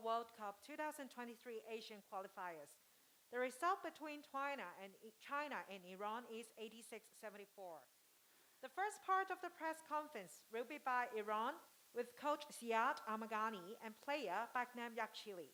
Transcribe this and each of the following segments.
Basketball World Cup 2023 Asian Qualifiers. The result between China and Iran is 86-74. The first part of the press conference will be by Iran with coach Siad Amagani and player Bagnam Yakshili.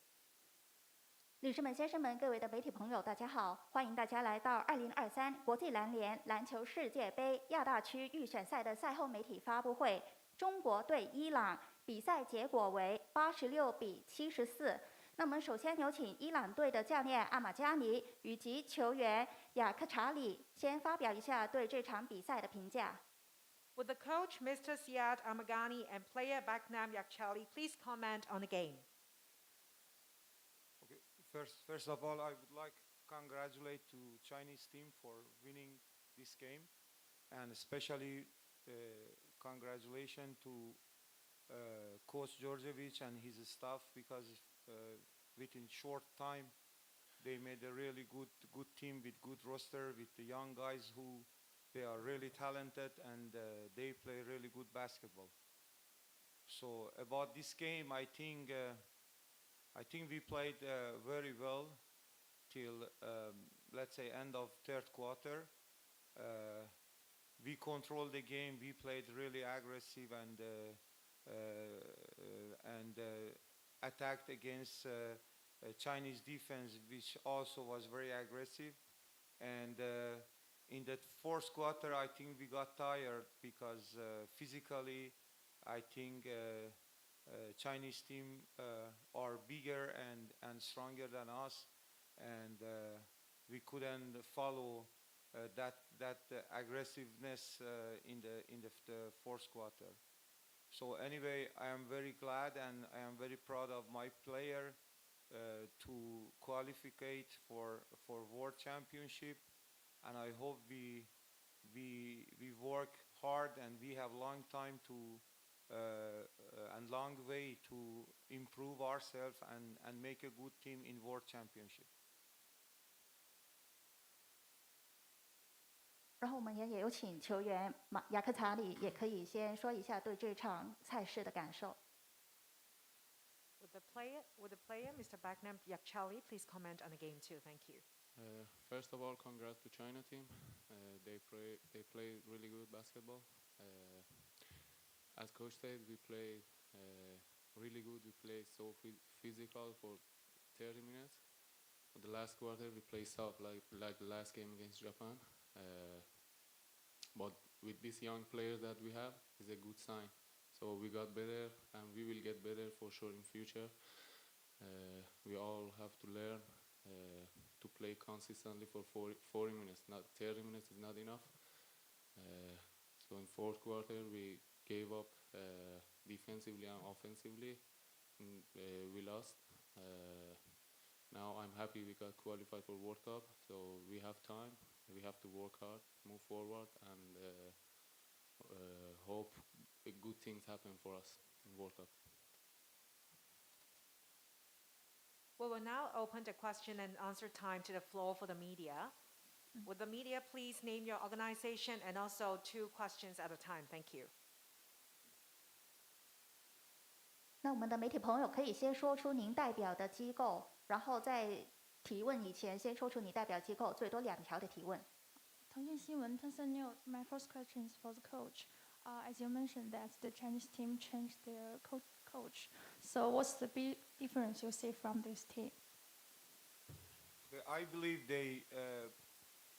女士们、先生们、各位的媒体朋友，大家好！欢迎大家来到2023国际篮联篮球世界杯亚大区预选赛的赛后媒体发布会。中国对伊朗比赛结果为86-74。那么，首先有请伊朗队的教练阿马加尼以及球员雅克查里先发表一下对这场比赛的评价。Would the coach, Mr. Siad Amagani, and player Bagnam Yakshali please comment on the game? Okay. First of all, I would like to congratulate to Chinese team for winning this game, and especially congratulations to Coach Georgievich and his staff, because within short time they made a really good team with good roster, with the young guys who they are really talented, and they play really good basketball. So about this game, I think we played very well till let's say end of third quarter. We controlled the game. We played really aggressive and attacked against Chinese defense, which also was very aggressive. And in the fourth quarter, I think we got tired because physically, I think Chinese team are bigger and stronger than us, and we couldn't follow that aggressiveness in the fourth quarter. So anyway, I am very glad and I am very proud of my player to qualify for World Championship, and I hope we work hard and we have long time to and long way to improve ourselves and make a good team in World Championship. 然后我们也有请球员雅克查里也可以先说一下对这场赛事的感受。Would the player, Mr. Bagnam Yakshali, please comment on the game too? Thank you. First of all, congrats to China team. They play really good basketball. As coach said, we play really good. We play so physical for 30 minutes. For the last quarter, we play soft like the last game against Japan. But with these young players that we have, is a good sign. So we got better, and we will get better for sure in future. We all have to learn to play consistently for 40 minutes. Not 30 minutes is not enough. So in fourth quarter, we gave up defensively and offensively. We lost. Now I'm happy we got qualified for World Cup. So we have time. We have to work hard, move forward, and hope good things happen for us in World Cup. We will now open the question and answer time to the floor for the media. Would the media please name your organization and also 2 questions at a time? Thank you. 那我们的媒体朋友可以先说出您代表的机构，然后在提问以前先说出你代表机构，最多2条的提问。腾讯新闻 Tencent News. My first question is for the coach. As you mentioned that the Chinese team changed their coach. So what's the big difference you see from this team? I believe they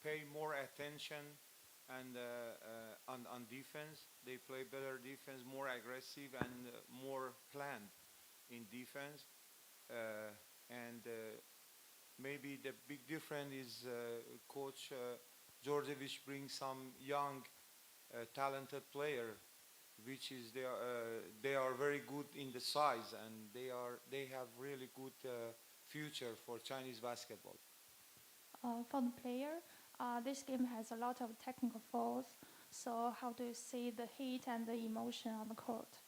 pay more attention and on defense. They play better defense, more aggressive and more planned in defense. And maybe the big difference is Coach Georgievich brings some young, talented player, which is they are very good in the size, and they have really good future for Chinese basketball. For the player, this game has a lot of technical fouls. So how do you see the heat and the emotion on the court?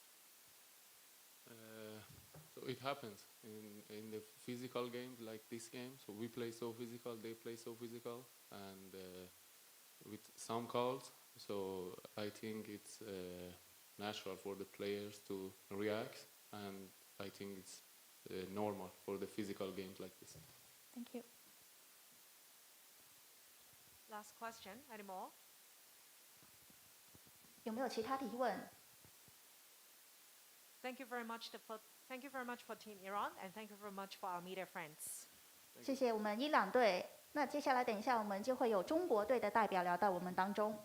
So it happens in the physical games like this game. So we play so physical, they play so physical, and with some calls. So I think it's natural for the players to react, and I think it's normal for the physical games like this. Thank you. Last question. Any more? 有没有其他提问？ Thank you very much thank you very much for Team Iran and thank you very much for our media friends. 谢谢我们伊朗队。那接下来等一下我们就会有中国队的代表聊到我们当中。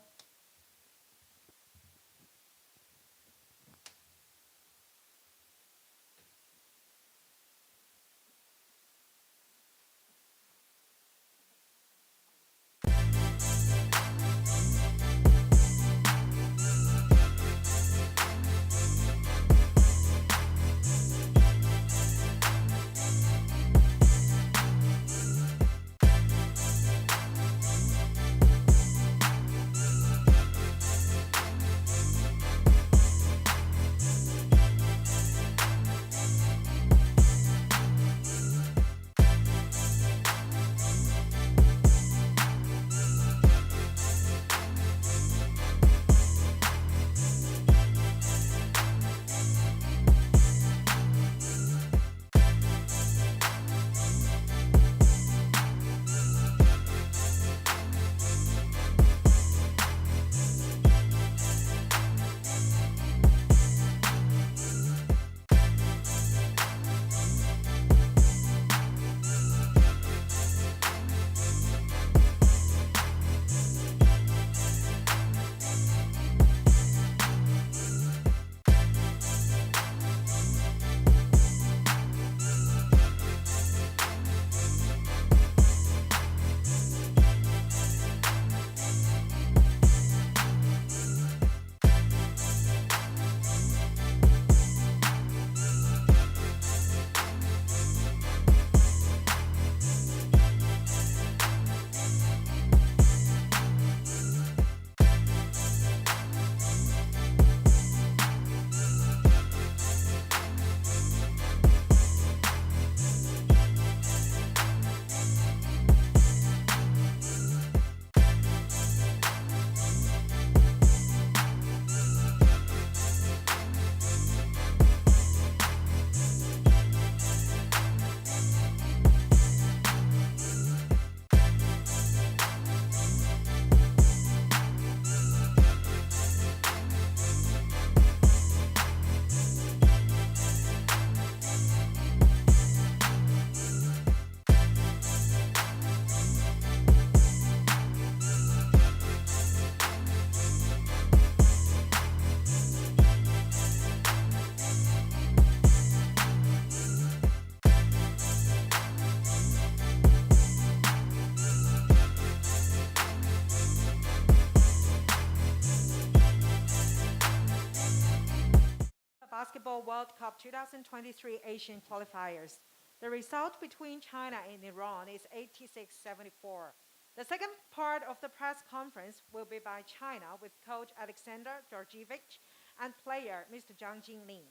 Basketball World Cup 2023 Asian Qualifiers. The result between China and Iran is 86-74. The second part of the press conference will be by China with coach Alexander Georgievich and player Mr. Zhang Jinling.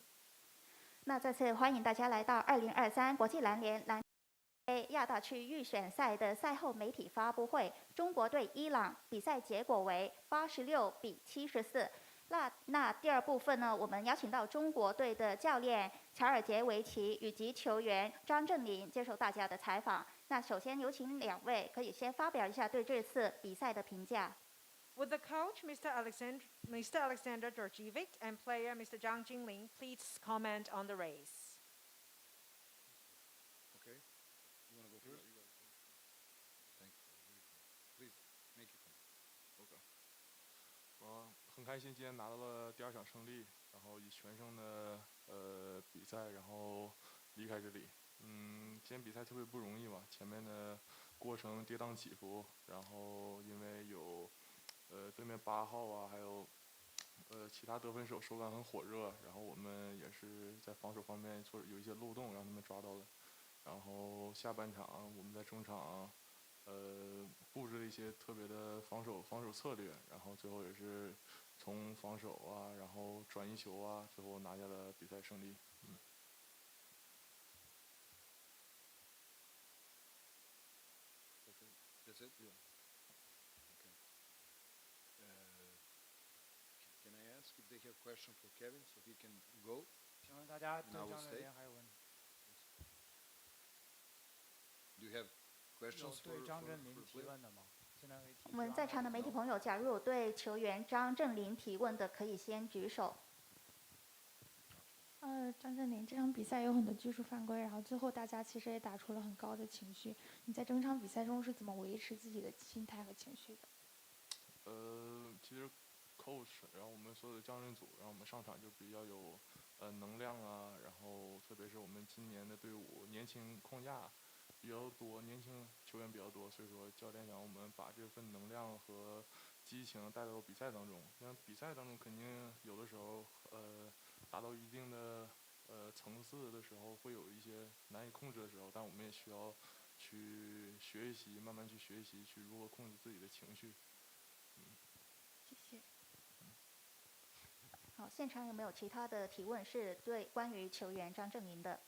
那再次欢迎大家来到2023国际篮联篮杯亚大区预选赛的赛后媒体发布会。中国对伊朗比赛结果为86-74。那第二部分呢，我们邀请到中国队的教练乔尔杰维奇以及球员张镇麟接受大家的采访。那首先有请两位可以先发表一下对这次比赛的评价。Would the coach, Mr. Alexander Georgievich, and player Mr. Zhang Jinling please comment on the race? Okay. You want to go first? Thank you. Please make your comment. OK， 我很开心今天拿到了第2场胜利，然后以全胜的比赛，然后离开这里。今天比赛特别不容易嘛，前面的过程跌宕起伏，然后因为有对面8号啊，还有其他得分手手感很火热，然后我们也是在防守方面有一些漏洞，让他们抓到了。然后下半场我们在中场布置了一些特别的防守策略，然后最后也是从防守啊，然后转移球啊，最后拿下了比赛胜利。That's it? Yeah. Okay. Can I ask if they have question for Kevin so he can go? 请问大家对 Now we'll 张镇麟还有问题？ questions 对张镇 for 麟 the 提 player? 问的吗？现在可以提。我们在场的媒体朋友，假如有对球员张镇麟提问的，可以先举手。张镇麟，这场比赛有很多技术犯规，然后最后大家其实也打出了很高的情绪。你在整场比赛中是怎么维持自己的心态和情绪的？其实 coach， 然后我们所有的教练组，然后我们上场就比较有能量啊，然后特别是我们今年的队伍年轻框架比较多，年轻球员比较多，所以说教练想我们把这份能量和激情带到比赛当中。像比赛当中肯定有的时候达到一定的层次的时候，会有一些难以控制的时候，但我们也需要去学习，慢慢去学习，去如何控制自己的情绪。谢谢。好，现场有没有其他的提问是对关于球员张镇麟的？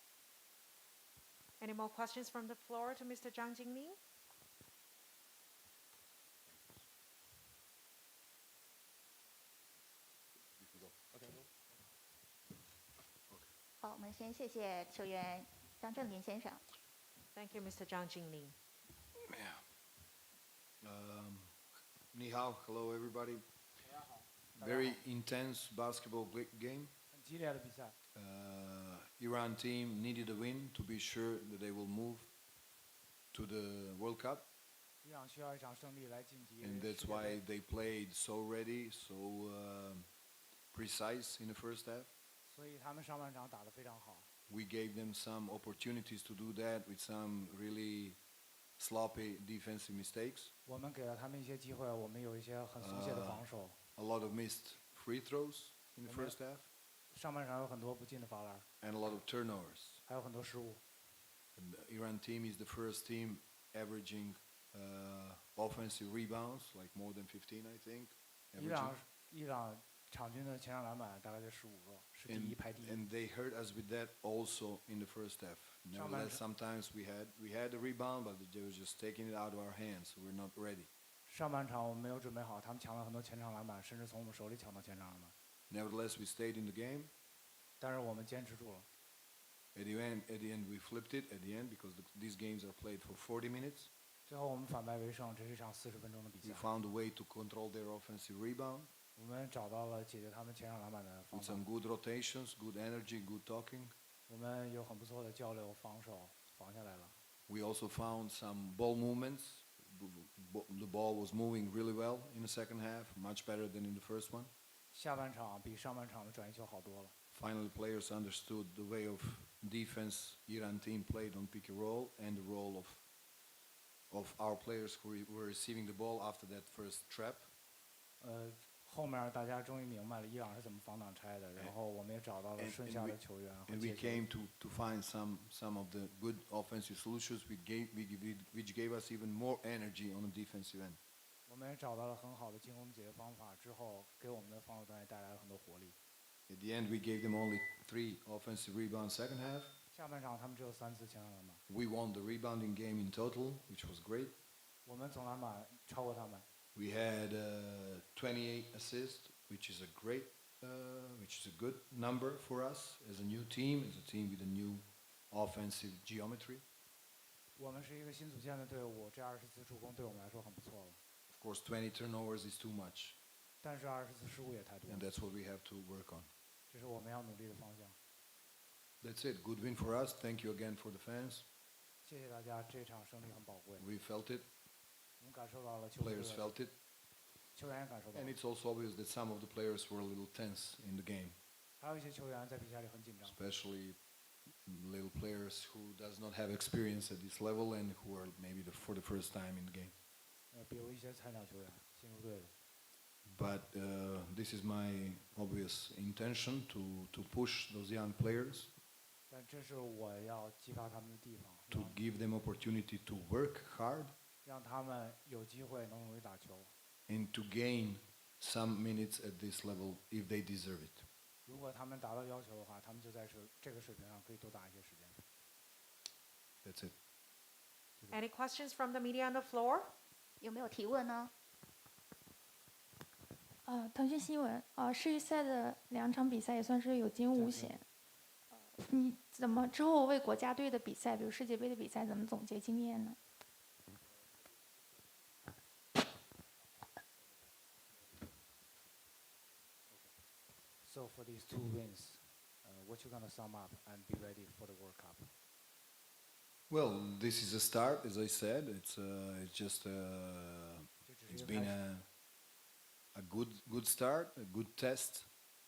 Any more questions from the floor to Mr. Zhang Jingli? 好，我们先谢谢球员张镇麟先生。 Thank you, Mr. Zhang Jingli. Ni hao, hello everybody. Very intense basketball game. 很激烈的比赛。Iran team needed a win to be sure that they will move to the World Cup. 伊朗需要一场胜利来晋级 And that's 世界 why 杯 they played so ready, so precise in the first half. 所以他们上半场打得非常好。 We gave them some opportunities to do that with some really sloppy defensive mistakes. 我们给了他们一些机会，我们有一些很松懈的防守。 A lot of missed free throws in the first half. 上半场有很多不进的罚篮， And a lot of turnovers. 还有很多失误。 And the Iran team is the first team averaging offensive rebounds, like more than 15, I think. 伊朗场均的前场篮板大概就15个，是第一，排第一。 And they hurt us with that also in the first half. Nevertheless, sometimes we had the rebound, but they were just taking it out of our hands. So we're not ready. 上半场我们没有准备好，他们抢了很多前场篮板，甚至从我们手里抢到前场篮板。 Nevertheless, we stayed in the game. 但是我们坚持住了。 At the end, we flipped it at the end because these games are played for 40 minutes. 最后我们反败为胜，这是一场40分钟的比 We 赛。 found a way to control their offensive rebound 我们找到了解决他们前场篮板的方 with 法。 some good rotations, good energy, good talking. 我们有很不错的交流，防守防下来了。 We also found some ball movements. The ball was moving really well in the second half, much better than in the first one. 下半场比上半场的转移球好多了。 Finally, players understood the way of defense Iran team played on pick and roll and the role of our players who were receiving the ball after that first trap. 后面大家终于明白了伊朗是怎么防挡拆的，然后我们也找到了顺下的球员和 And 接 we 球。 came to find some of the good offensive solutions which gave us even more energy on the defensive end. 我们也找到了很好的进攻解决方法，之后给我们的防守端也带来了很多活力。 At the end, we gave them only 3 offensive rebounds second half. 下半场他们只有3次前场篮板， We won the rebounding game in total, which was great. 我们总篮板超过他们。 We had 28 assists, which is a good number for us as a new team, as a team with a new offensive geometry. 我们是一个新组建的队伍，这20次助攻对我们来说很不错了。 Of course, 20 turnovers is too much, 但是20次失误也太多 and 了， that's what we have to work on. 这是我们要努力的方向。 That's it. Good win for us. Thank you again for the fans. 谢谢大家，这场胜利很宝贵， We felt it. 我们感受到了球队 Players 的， felt it. 球员也感受到 And 了， it's also obvious that some of the players were a little tense in the game, 还有一些球员在比赛里很紧张， especially little players who does not have experience at this level and who are maybe for the first time in the game. 比如一些菜鸟球员新入队的。 But this is my obvious intention to push those young players, 但这是我要激发他们的地方， to give them opportunity to work hard 让他们有机会能努力打球。 and to gain some minutes at this level if they deserve it. 如果他们达到要求的话，他们就在这个水平上可以多打一些时间。 That's it. Any questions from the media on the floor? 有没有提问呢？腾讯新闻，世预赛的2场比赛也算是有惊无险。你怎么之后为国家队的比赛，比如世界杯的比赛，怎么总结经验呢？ for these 2 wins, what you gonna sum up and be ready for the World Cup? Well, this is a start, as I said. It's just it's been a good start, a good test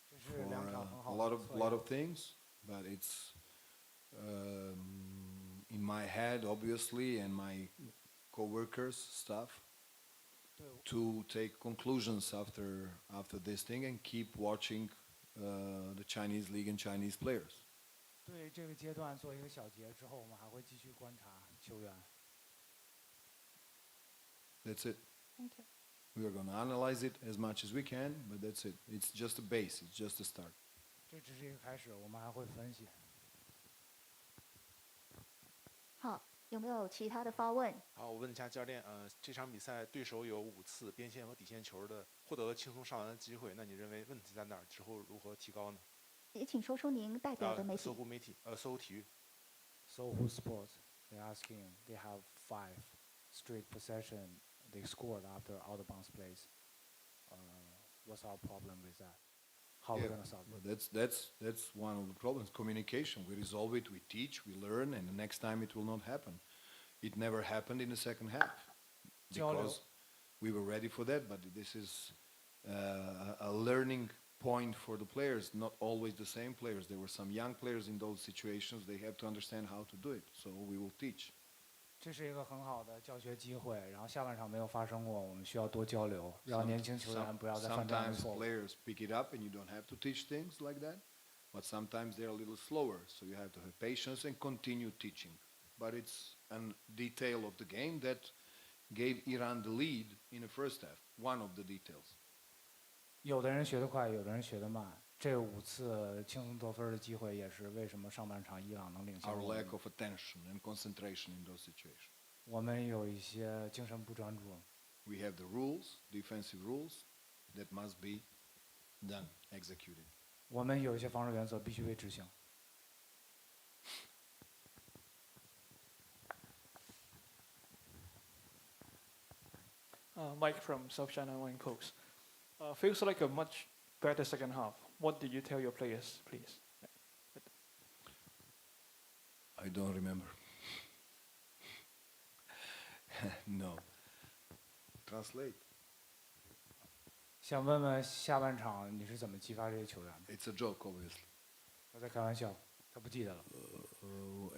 这 for 是2场很 a 好 lot 的 of 测 lot 验 of things, but it's in my head, obviously, and my co-workers, stuff, 对 to take conclusions after this thing and keep watching the Chinese league and Chinese players. 对这个阶段做一个小结之后，我们还会继续观察球员。 That's it. Thank you. We are going to analyze it as much as we can, but that's it. It's just a base. It's just a start. 这只是一个开始，我们还会分析。好，有没有其他的发问？好，我问一下教练，这场比赛对手有5次边线和底线球的获得了轻松上篮的机会，那你认为问题在哪儿？之后如何提高呢？也请说出您代表的媒体。搜狐媒体，搜狐体育。Sohu Sports, they're asking, they have 5 straight possession they scored after out of bounds plays. What's our problem with that? How are we gonna solve Well, it? that's one of the problems. Communication. We resolve it. We teach. We learn, and the next time it will not happen. It never happened in the second half 交流 because we were ready for that. But this is a learning point for the players. Not always the same players. There were some young players in those situations. They have to understand how to do it. So we will teach. 这是一个很好的教学机会，然后下半场没有发生过，我们需要多交流，让年轻球员不要再犯这样的 Sometimes 错误。 players pick it up and you don't have to teach things like that. But sometimes they're a little slower, so you have to have patience and continue teaching. But it's a detail of the game that gave Iran the lead in the first half. One of the details. 有的人学得快，有的人学得慢。这5次轻松得分的机会，也是为什么上半场伊朗能领先 Our 我们 lack of attention and concentration in those situations. 我们有一些精神不专注。 We have the rules, defensive rules, that must be done, executed. 我们有一些防守原则必须被执行。 Mike from South China Wine Coast. Feels like a much better second half. What did you tell your players, please? I don't remember. No. Translate. 想问问下半场你是怎么激发这些球员的？ It's a joke, obviously. 他在开玩笑，他不记得了。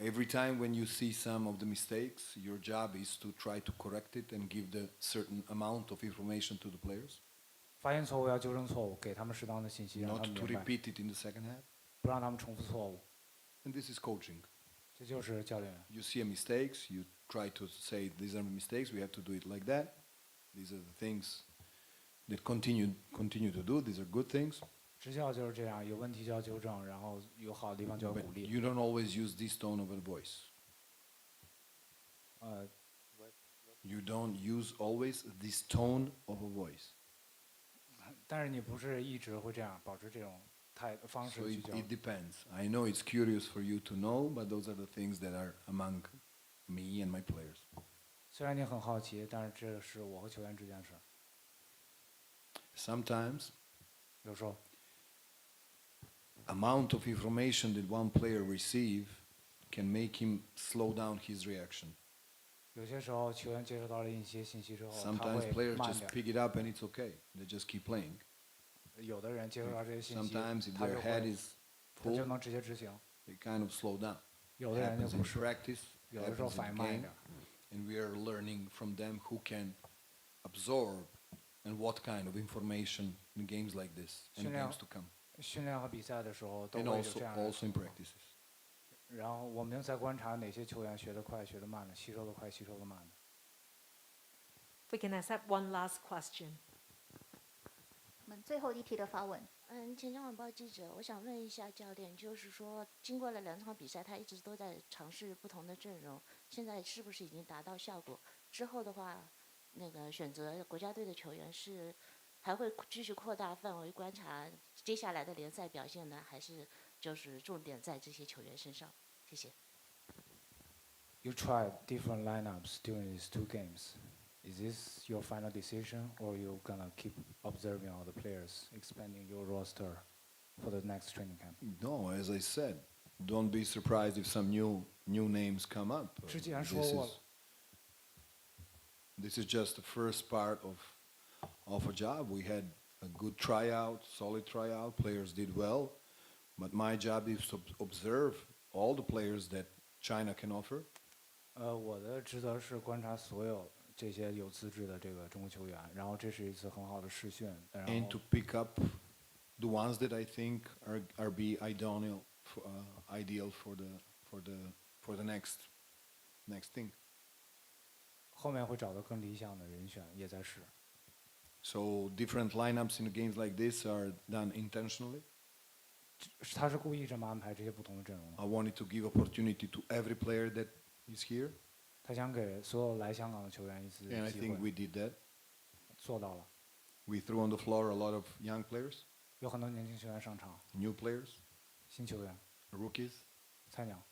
Every time when you see some of the mistakes, your job is to try to correct it and give the certain amount of information to the players, 发现错误要纠正错误，给他们适当的信息，让他 not 们 to 明白， repeat it in the second half. 不让他们重复错误。 And this is coaching. 这就是教练员。 You see a mistakes, you try to say these are mistakes, we have to do it like that. These are the things that continue to do. These are good things. 执教就是这样，有问题就要纠正，然后有好的地方就要 But 鼓励。 you don't always use this tone of a voice. 呃， You don't use always this tone of a voice. 但是你不是一直会这样，保持这种方 So 式去 it, 教。 it depends. I know it's curious for you to know, but those are the things that are among me and my players. 虽然你很好奇，但是这是我和球员之间的事。 Sometimes 有时候 amount of information that one player receive can make him slow down his reaction. 有些时候球员接收到了一些信息之后，他 Sometimes 会 players 慢 just 点。 pick it up and it's okay. They just keep playing. 有的人接收到这些信息， Sometimes if 他 their 就 head 会 is 他就 full, 能直接执行。 they kind of slow down. 有的人就 Happens 不 in 是， practice, 有的时候 happens 反 in 应 the 慢一 game, 点。 and we are learning from them who can absorb and what kind of information in games like this and 训练 games to come. 训练和比赛的时候都 And 会有 also 这样的 also 情 in 况。 practices. 然后我们在观察哪些球员学得快、学得慢的，吸收得快、吸收得慢的。 We can accept one last question. 我们最后一题的发问。前瞻晚报记者，我想问一下教练，就是说，经过了2场比赛，他一直都在尝试不同的阵容，现在是不是已经达到效果？之后的话，那个选择国家队的球员是还会继续扩大范围观察接下来的联赛表现呢，还是就是重点在这些球员身上？谢谢。You tried different lineups during these 2 games. Is this your final decision, or you gonna keep observing all the players, expanding your roster for the next training camp? No, as I said, don't be surprised if some new names come up. 之前说过了。 This is just the first part of a job. We had a good tryout, solid tryout. Players did well, but my job is to observe all the players that China can offer. 我的职责是观察所有这些有资质的这个中国球员，然后这是一次很好的试训，然 And 后 to pick up the ones that I think are be ideal for the next thing. 后面会找到更理想的人选，也在试。 So different lineups in games like this are done intentionally. 他是故意这么安排这些不同的阵容的。 I wanted to give opportunity to every player that is here, 他想给所有来香港的球员一次 and I 机 think 会， we did that. 做到了。 We threw on the floor a lot of young players, 有很多年轻球员上场， new players, 新球员、 rookies. 菜鸟。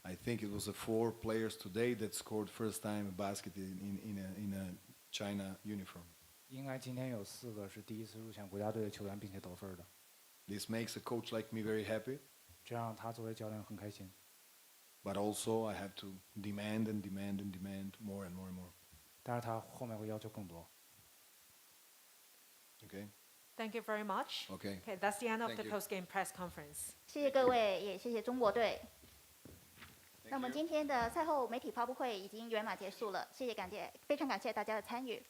I think it was 4 players today that scored first time a basket in a China uniform. 应该今天有4个是第一次入选国家队的球员，并且得分的。 This makes a coach like me very happy, 这让他作为教练很开心。 but also I have to demand and demand and demand more and more and more. 但是他后面会要求更多。 Okay? Thank you very much. Okay. Okay, that's the end of Thank the you. post-game press conference. 谢谢各位，也谢谢中国队。 Thank 那么 you. 今天的赛后媒体发布会已经圆满结束了，非常感谢大家的参与。